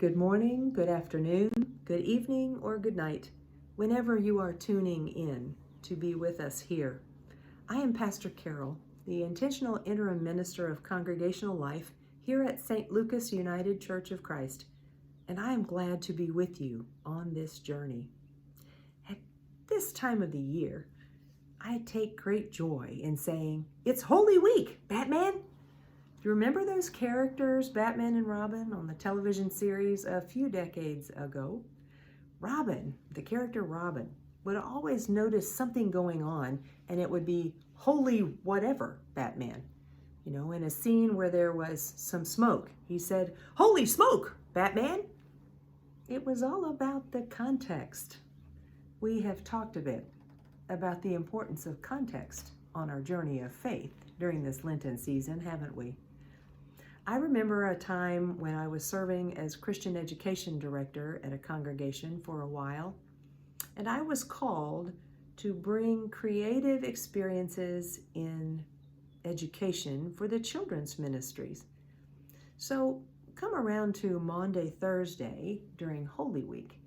Good morning, good afternoon, good evening, or good night, whenever you are tuning in to be with us here. I am Pastor Carole, the intentional interim minister of congregational life here at St. Lucas United Church of Christ, and I am glad to be with you on this journey. At this time of the year, I take great joy in saying, "It's Holy Week, Batman!" Do you remember those characters, Batman and Robin, on the television series a few decades ago? Robin, the character Robin, would always notice something going on, and it would be holy whatever Batman. You know, in a scene where there was some smoke, he said, "Holy smoke, Batman!" It was all about the context. We have talked a bit about the importance of context on our journey of faith during this Lenten season, haven't we? I remember a time when I was serving as Christian education director at a congregation for a while, and I was called to bring creative experiences in education for the children's ministries. So come around to Maundy, Thursday during Holy Week,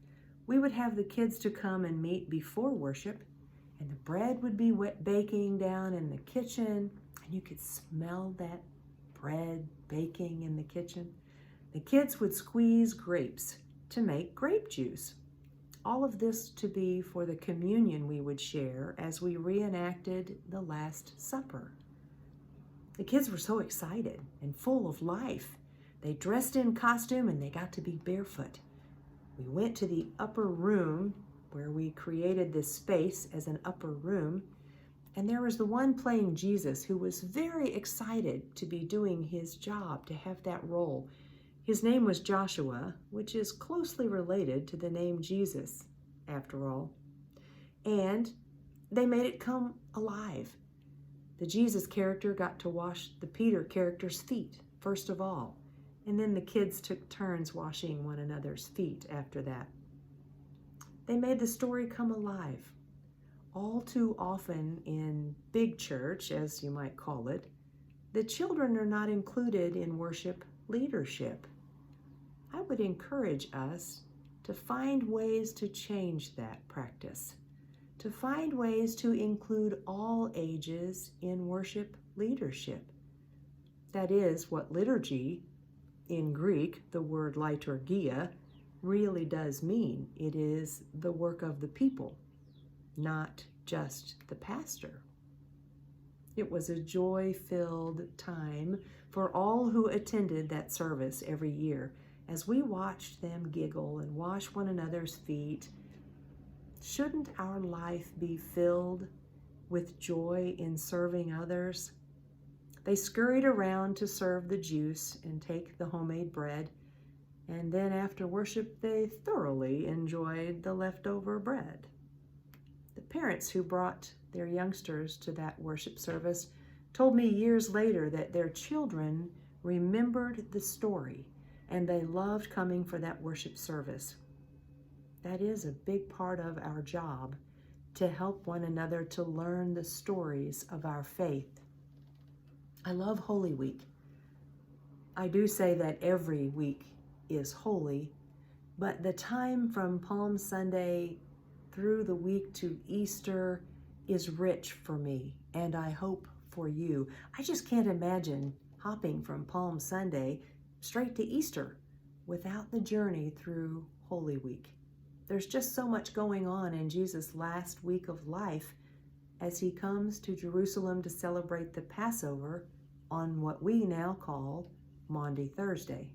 we would have the kids to come and meet before worship, and the bread would be baking down in the kitchen, and you could smell that bread baking in the kitchen. The kids would squeeze grapes to make grape juice. All of this to be for the communion we would share as we reenacted the Last Supper. The kids were so excited and full of life. They dressed in costume and they got to be barefoot. We went to the upper room where we created this space as an upper room, and there was the one playing Jesus who was very excited to be doing his job, to have that role. His name was Joshua, which is closely related to the name Jesus, after all. And they made it come alive. The Jesus character got to wash the Peter character's feet, first of all, and then the kids took turns washing one another's feet after that. They made the story come alive. All too often in big church, as you might call it, the children are not included in worship leadership. I would encourage us to find ways to change that practice, to find ways to include all ages in worship leadership. That is what liturgy, in Greek, the word liturgia, really does mean. It is the work of the people, not just the pastor. It was a joy-filled time for all who attended that service every year as we watched them giggle and wash one another's feet. Shouldn't our life be filled with joy in serving others? They scurried around to serve the juice and take the homemade bread, and then after worship they thoroughly enjoyed the leftover bread. The parents who brought their youngsters to that worship service told me years later that their children remembered the story and they loved coming for that worship service. That is a big part of our job, to help one another to learn the stories of our faith. I love Holy Week. I do say that every week is holy, but the time from Palm Sunday through the week to Easter is rich for me, and I hope for you. I just can't imagine hopping from Palm Sunday straight to Easter without the journey through Holy Week. There's just so much going on in Jesus' last week of life as he comes to Jerusalem to celebrate the Passover on what we now call Maundy Thursday,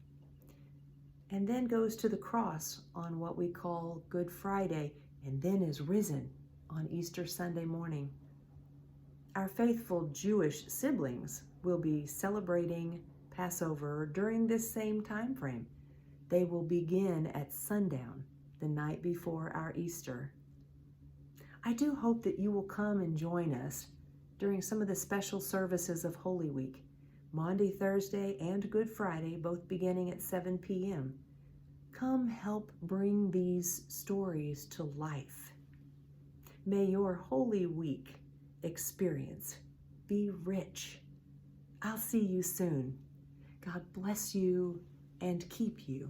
and then goes to the cross on what we call Good Friday, and then is risen on Easter Sunday morning. Our faithful Jewish siblings will be celebrating Passover during this same time frame. They will begin at sundown, the night before our Easter. I do hope that you will come and join us during some of the special services of Holy Week, Maundy Thursday and Good Friday, both beginning at 7 p.m. Come help bring these stories to life. May your Holy Week experience be rich. I'll see you soon. God bless you and keep you.